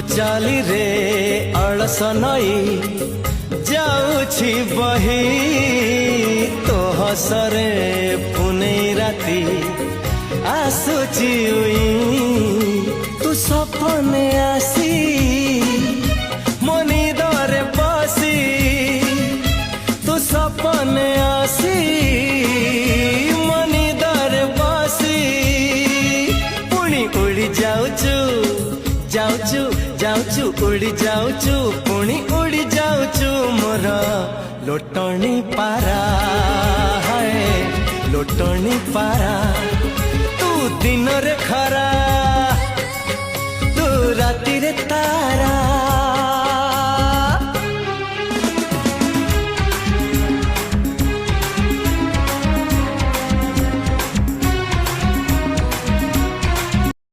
चाली रे अलस नई जाऊछि बही तो हसरे पुनेई राती आसुची तू सपने आसी मनी दरे बसी तू सपने आसी मनी दरे बसी पुणी उड़ी जाऊचु जाऊचु जाऊचु उड़ी जाऊचु पुणी उड़ी जाऊचु मोर लोटणी पारा है लोटणी पारा तू दिन रे खरा